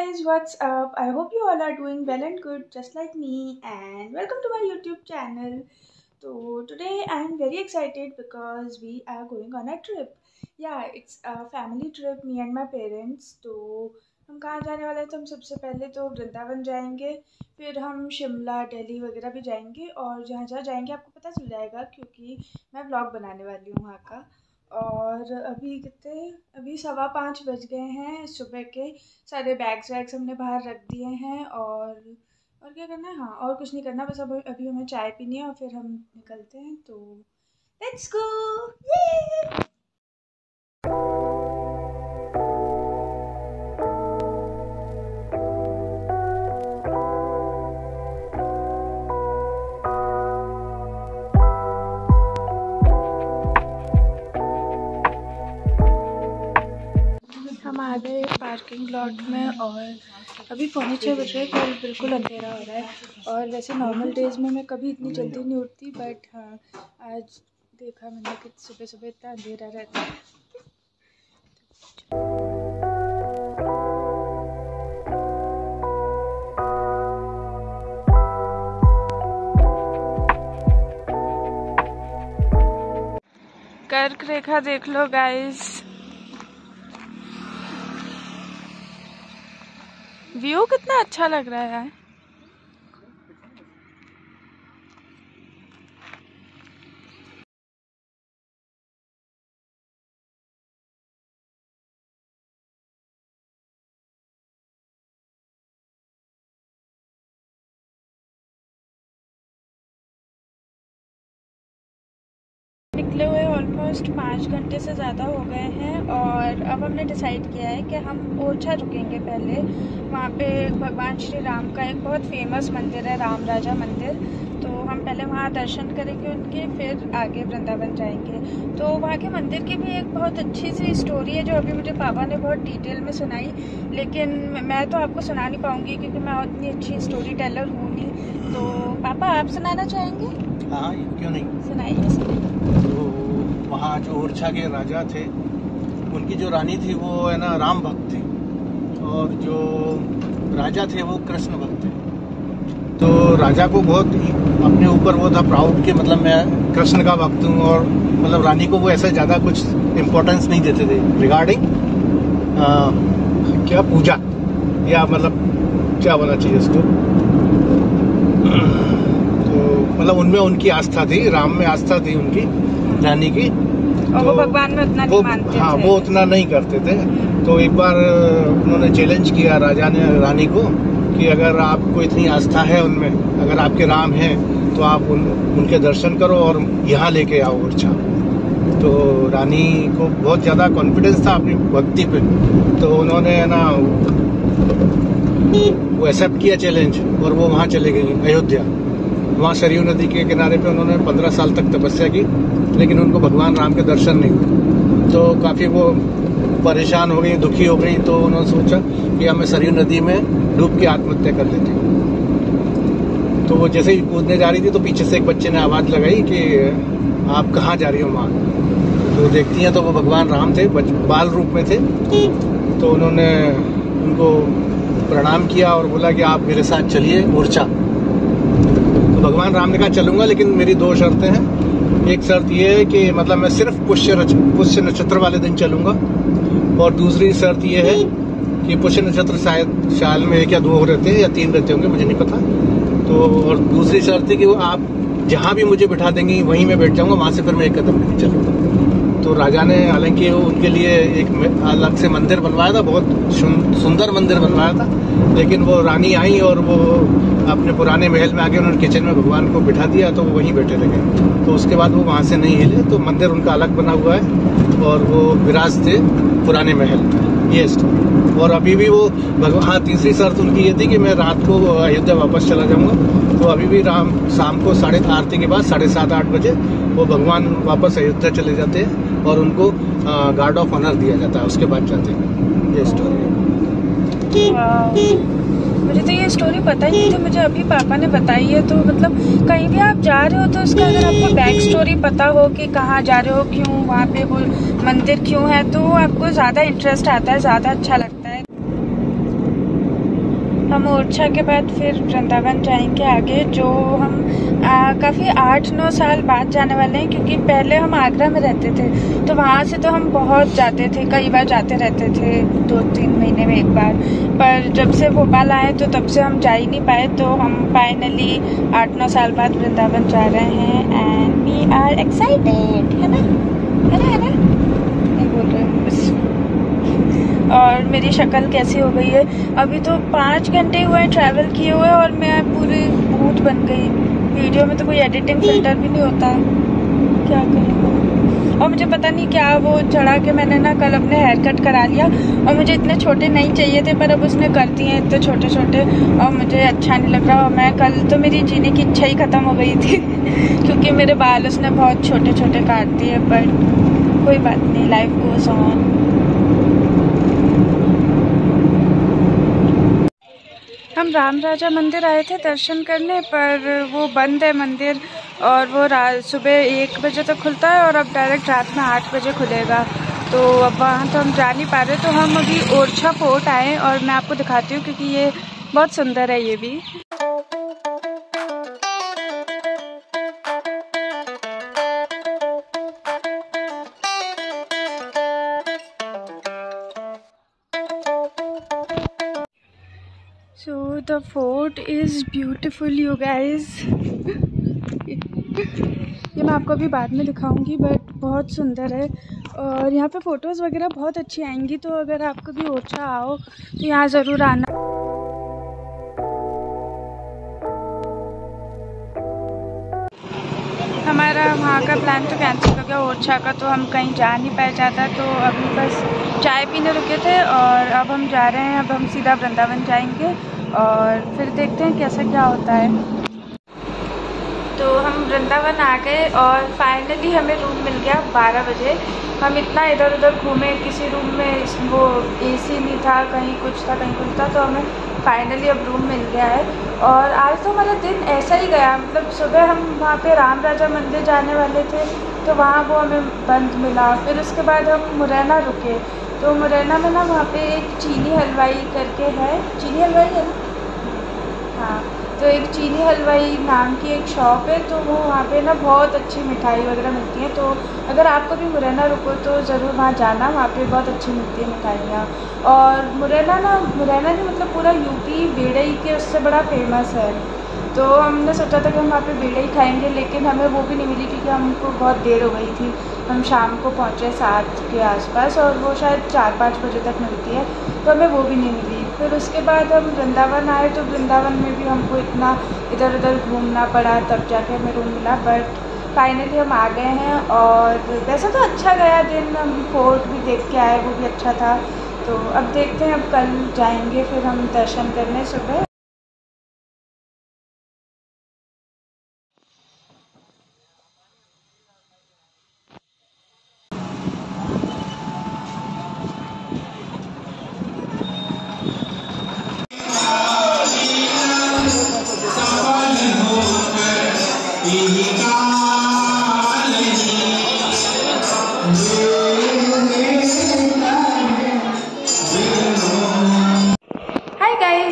guys, what's up? I hope you all are doing well and good just like me, and welcome to my YouTube channel. So today I am very excited because we are going on a trip. Yeah, it's a family trip, me and my parents. तो हम कहाँ जाने वाले हैं? तो हम सबसे पहले तो वृंदावन जाएंगे, फिर हम शिमला, दिल्ली वगैरह भी जाएंगे, और जहाँ जहाँ जाएंगे आपको पता चल जाएगा क्योंकि मैं व्लॉग बनाने वाली हूँ वहाँ का। और अभी 5:15 बज गए हैं सुबह के। सारे बैग्स वैग्स हमने बाहर रख दिए हैं, और क्या करना है? हाँ, और कुछ नहीं करना, बस अभी हमें चाय पीनी है और फिर हम निकलते हैं। तो लेट्स गो, ये हम आ गए पार्किंग लॉट में, और अभी 6:45 बज रहे हैं और बिल्कुल अंधेरा हो रहा है। और वैसे नॉर्मल डेज़ में मैं कभी इतनी जल्दी नहीं उठती, बट हाँ, आज देखा मैंने कि सुबह सुबह इतना अंधेरा रहता है। कर्क रेखा देख लो गाइस, व्यू कितना अच्छा लग रहा है यार। निकले हुए ऑलमोस्ट 5 घंटे से ज़्यादा हो गए हैं, और अब हमने डिसाइड किया है कि हम ओरछा रुकेंगे पहले। वहाँ पे भगवान श्री राम का एक बहुत फेमस मंदिर है, राम राजा मंदिर। तो हम पहले वहाँ दर्शन करेंगे उनके, फिर आगे वृंदावन जाएंगे। तो वहाँ के मंदिर की भी एक बहुत अच्छी सी स्टोरी है जो अभी मुझे पापा ने बहुत डिटेल में सुनाई, लेकिन मैं तो आपको सुना नहीं पाऊँगी क्योंकि मैं उतनी अच्छी स्टोरी टेलर हूँ नहीं। तो पापा आप सुनाना चाहेंगे? हाँ, क्यों नहीं, सुनाइए। तो वहाँ जो ओरछा के राजा थे, उनकी जो रानी थी वो है ना राम भक्त थी, और जो राजा थे वो कृष्ण भक्त थे। तो राजा को बहुत अपने ऊपर वो था प्राउड कि मतलब मैं कृष्ण का भक्त हूँ, और मतलब रानी को वो ऐसे ज़्यादा कुछ इम्पोर्टेंस नहीं देते थे रिगार्डिंग क्या पूजा, या मतलब क्या बोलना चाहिए इसको। मतलब उनमें उनकी आस्था थी, राम में आस्था थी उनकी रानी की, और वो भगवान में उतना नहीं मानते हाँ थे। वो उतना नहीं करते थे। तो एक बार उन्होंने चैलेंज किया राजा ने रानी को कि अगर आपको इतनी आस्था है उनमें, अगर आपके राम हैं तो आप उनके दर्शन करो और यहाँ लेके आओ ओरछा। तो रानी को बहुत ज़्यादा कॉन्फिडेंस था अपनी भक्ति पे, तो उन्होंने है ना वो एक्सेप्ट किया चैलेंज, और वो वहाँ चले गई अयोध्या। वहाँ सरयू नदी के किनारे पे उन्होंने 15 साल तक तपस्या की, लेकिन उनको भगवान राम के दर्शन नहीं हुए। तो काफ़ी वो परेशान हो गई, दुखी हो गई। तो उन्होंने सोचा कि अब मैं सरयू नदी में डूब के आत्महत्या कर लेती हूँ। तो वो जैसे ही कूदने जा रही थी तो पीछे से एक बच्चे ने आवाज़ लगाई कि आप कहाँ जा रही हो माँ? तो देखती हैं तो वो भगवान राम थे, बाल रूप में थे। तो उन्होंने उनको प्रणाम किया और बोला कि आप मेरे साथ चलिए ओरछा। तो भगवान राम ने कहा चलूंगा, लेकिन मेरी 2 शर्तें हैं। एक शर्त ये है कि मतलब मैं सिर्फ पुष्य नक्षत्र वाले दिन चलूंगा, और दूसरी शर्त ये है कि पुष्य नक्षत्र शायद साल में 1 या 2 रहते हैं, या 3 रहते होंगे, मुझे नहीं पता। तो और दूसरी शर्त है कि वो आप जहाँ भी मुझे बिठा देंगी वहीं मैं बैठ जाऊंगा, वहां से फिर मैं 1 कदम नहीं चलूंगा। तो राजा ने हालांकि उनके लिए एक अलग से मंदिर बनवाया था, बहुत सुंदर मंदिर बनवाया था, लेकिन वो रानी आई और वो अपने पुराने महल में आके उन्होंने किचन में भगवान को बिठा दिया, तो वो वहीं बैठे रहे। तो उसके बाद वो वहाँ से नहीं हिले। तो मंदिर उनका अलग बना हुआ है, और वो विराज थे पुराने महल में, ये स्टोरी। और अभी भी वो हाँ, तीसरी शर्त उनकी ये थी कि मैं रात को अयोध्या वापस चला जाऊँगा। तो अभी भी राम शाम को आरती के बाद 7:30-8 बजे वो भगवान वापस अयोध्या चले जाते हैं, और उनको गार्ड ऑफ ऑनर दिया जाता है, उसके बाद जाते हैं। ये स्टोरी है। मुझे तो ये स्टोरी पता ही नहीं थी, मुझे अभी पापा ने बताई है। तो मतलब कहीं भी आप जा रहे हो तो उसका अगर आपको बैक स्टोरी पता हो कि कहाँ जा रहे हो, क्यों वहाँ पे वो मंदिर क्यों है, तो आपको ज़्यादा इंटरेस्ट आता है, ज़्यादा अच्छा लगता है। हम ओरछा के बाद फिर वृंदावन जाएंगे आगे, जो हम काफ़ी 8-9 साल बाद जाने वाले हैं, क्योंकि पहले हम आगरा में रहते थे तो वहाँ से तो हम बहुत जाते थे, कई बार जाते रहते थे, 2-3 महीने में एक बार। पर जब से भोपाल आए तो तब से हम जा ही नहीं पाए, तो हम फाइनली 8-9 साल बाद वृंदावन जा रहे हैं एंड वी आर एक्साइटेड, है ना, है ना, है ना, नहीं बोल रहे हैं बस। और मेरी शक्ल कैसी हो गई है, अभी तो 5 घंटे हुए ट्रैवल किए हुए और मैं पूरी भूत बन गई। वीडियो में तो कोई एडिटिंग फिल्टर भी नहीं होता है, क्या करूँ। और मुझे पता नहीं क्या वो चढ़ा के मैंने ना कल अपने हेयर कट करा लिया, और मुझे इतने छोटे नहीं चाहिए थे, पर अब उसने कर दिए हैं इतने छोटे छोटे और मुझे अच्छा नहीं लग रहा। और मैं कल तो मेरी जीने की इच्छा ही ख़त्म हो गई थी क्योंकि मेरे बाल उसने बहुत छोटे छोटे काट दिए, पर कोई बात नहीं, लाइफ गोज़ ऑन। हम राम राजा मंदिर आए थे दर्शन करने, पर वो बंद है मंदिर, और वो सुबह 1 बजे तक खुलता है और अब डायरेक्ट रात में 8 बजे खुलेगा। तो अब वहाँ तो हम जा नहीं पा रहे, तो हम अभी ओरछा फोर्ट आए और मैं आपको दिखाती हूँ क्योंकि ये बहुत सुंदर है ये भी। So the fort is beautiful you guys। ये मैं आपको अभी बाद में दिखाऊंगी, बट बहुत सुंदर है और यहाँ पे फ़ोटोज़ वगैरह बहुत अच्छी आएंगी। तो अगर आप कभी ओरछा आओ तो यहाँ ज़रूर आना। हमारा वहाँ का प्लान तो कैंसिल हो गया ओरछा का, तो हम कहीं जा नहीं पाए ज़्यादा, तो अभी बस चाय पीने रुके थे और अब हम जा रहे हैं। अब हम सीधा वृंदावन जाएंगे और फिर देखते हैं कैसा क्या होता है। तो हम वृंदावन आ गए और फाइनली हमें रूम मिल गया 12 बजे। हम इतना इधर उधर घूमे, किसी रूम में वो एसी नहीं था, कहीं कुछ था कहीं कुछ था, तो हमें फाइनली अब रूम मिल गया है। और आज तो हमारा दिन ऐसा ही गया, मतलब सुबह हम वहाँ पे राम राजा मंदिर जाने वाले थे तो वहाँ वो हमें बंद मिला। फिर उसके बाद हम मुरैना रुके, तो मुरैना में ना वहाँ पे एक चीनी हलवाई करके है, चीनी हलवाई है ना, हाँ, तो एक चीनी हलवाई नाम की एक शॉप है, तो वो वहाँ पे ना बहुत अच्छी मिठाई वगैरह मिलती है। तो अगर आपको भी मुरैना रुको तो ज़रूर वहाँ जाना, वहाँ पे बहुत अच्छी मिलती है मिठाइयाँ। और मुरैना नहीं मतलब पूरा यूपी बेड़ई के उससे बड़ा फेमस है। तो हमने सोचा था कि हम वहाँ पे बेड़ई खाएंगे, लेकिन हमें वो भी नहीं मिली क्योंकि हमको बहुत देर हो गई थी। हम शाम को पहुँचे 7 के आसपास और वो शायद 4-5 बजे तक मिलती है, तो हमें वो भी नहीं मिली। फिर उसके बाद हम वृंदावन आए, तो वृंदावन में भी हमको इतना इधर उधर घूमना पड़ा, तब जाके हमें रूम मिला। बट फाइनली हम आ गए हैं और वैसे तो अच्छा गया दिन, हम फोर्ट भी देख के आए, वो भी अच्छा था। तो अब देखते हैं, अब कल जाएंगे फिर हम दर्शन करने सुबह।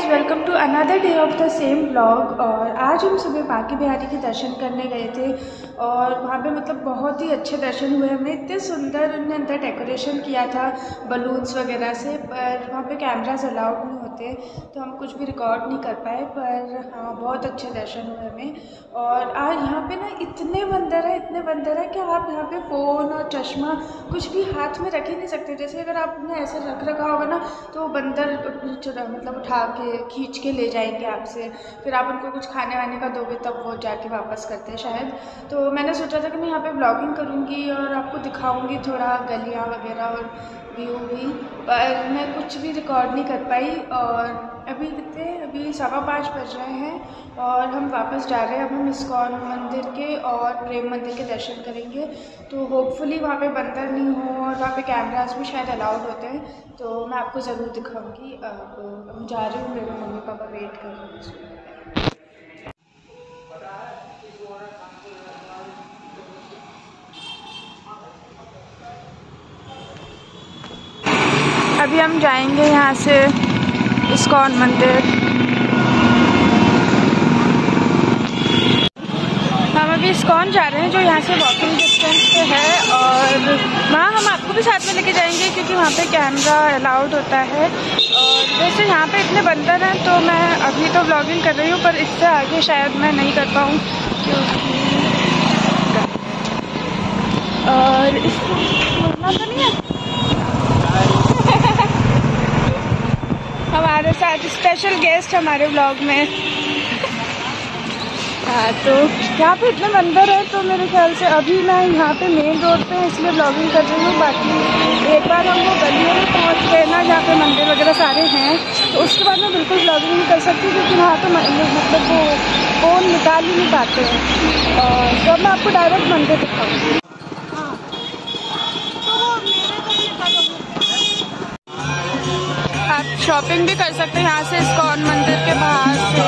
Welcome to another day of the same blog. और आज हम सुबह बांके बिहारी के दर्शन करने गए थे और वहाँ पे मतलब बहुत ही अच्छे दर्शन हुए हमें। इतने सुंदर उन्होंने अंदर डेकोरेशन किया था बलून्स वगैरह से, पर वहाँ पे कैमरास अलाउड नहीं होते तो हम कुछ भी रिकॉर्ड नहीं कर पाए, पर हाँ बहुत अच्छे दर्शन हुए हमें। और आज यहाँ पे ना इतने बंदर है कि आप यहाँ पे फ़ोन और चश्मा कुछ भी हाथ में रख ही नहीं सकते। जैसे अगर आपने ऐसे रख रखा होगा ना तो बंदर मतलब उठा के खींच के ले जाएंगे आपसे, फिर आप उनको कुछ खाने वाने का दोगे तब वो जाके वापस करते हैं शायद। तो मैंने सोचा था कि मैं यहाँ पे ब्लॉगिंग करूँगी और आपको दिखाऊँगी थोड़ा गलियाँ वगैरह और व्यू भी, पर मैं कुछ भी रिकॉर्ड नहीं कर पाई। और अभी 5:15 बज रहे हैं और हम वापस जा रहे हैं। अब हम इस्कॉन मंदिर के और प्रेम मंदिर के दर्शन करेंगे, तो होपफुली वहाँ पे बंदर नहीं हो और वहाँ पे कैमरास भी शायद अलाउड होते हैं, तो मैं आपको ज़रूर दिखाऊंगी। अब मैं जा रही हूँ, मेरे मम्मी पापा वेट कर रहे हैं। अभी हम जाएंगे यहाँ से इस्कॉन मंदिर। हम अभी इस्कॉन जा रहे हैं जो यहाँ से वॉकिंग डिस्टेंस पे है, और वहाँ हम आपको भी साथ में लेके जाएंगे क्योंकि वहाँ पे कैमरा अलाउड होता है। और वैसे यहाँ पे इतने बंदर हैं तो मैं अभी तो व्लॉगिंग कर रही हूँ, पर इससे आगे शायद मैं नहीं कर पाऊँ क्योंकि और इसको तो नहीं है। हमारे साथ स्पेशल गेस्ट हमारे व्लॉग में। हाँ, तो यहाँ पे इतने मंदिर है तो मेरे ख्याल से अभी मैं यहाँ पे मेन रोड पे इसलिए ब्लॉगिंग कर रही हूँ। बाकी एक बार हम वो गलियों में पहुँच गए ना जहाँ पे मंदिर वगैरह सारे हैं, तो उसके बाद मैं बिल्कुल ब्लॉगिंग नहीं कर सकती क्योंकि वहाँ तो मतलब वो फ़ोन निकाल ही नहीं पाते हैं। और तो अब मैं आपको डायरेक्ट मंदिर दिखाऊँगी। आप शॉपिंग भी कर सकते हैं यहाँ से इस्कॉन मंदिर के बाहर से।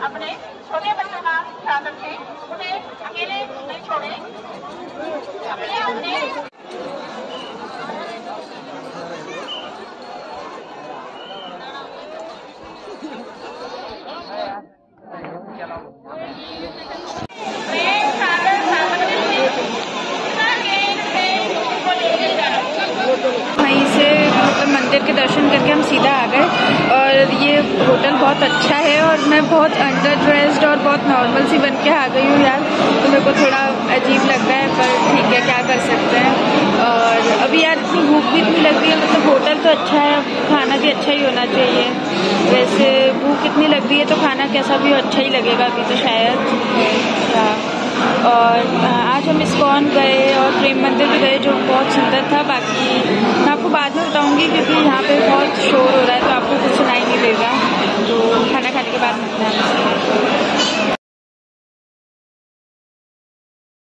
अपने छोटे बच्चों का ख्याल रखें, उन्हें अकेले नहीं छोड़ें। वहीं से मतलब मंदिर के दर्शन करके हम सीधा आ गए। और ये होटल बहुत अच्छा है और मैं बहुत अंडर ड्रेस्ड और बहुत नॉर्मल सी बन के आ गई हूँ यार, तो मेरे को थोड़ा अजीब लग रहा है, पर ठीक है, क्या कर सकते हैं। और अभी यार इतनी भूख भी इतनी लग रही है, मतलब होटल तो अच्छा है, खाना भी अच्छा ही होना चाहिए। वैसे भूख इतनी लग रही है तो खाना कैसा भी अच्छा ही लगेगा अभी तो शायद। और आज हम इस्कॉन गए और प्रेम मंदिर भी गए जो बहुत सुंदर था। बाकी मैं आपको बाद में बताऊंगी क्योंकि यहाँ पे बहुत शोर हो रहा है तो आपको कुछ सुनाई नहीं देगा। तो खाना खाने के बाद मिलते हैं।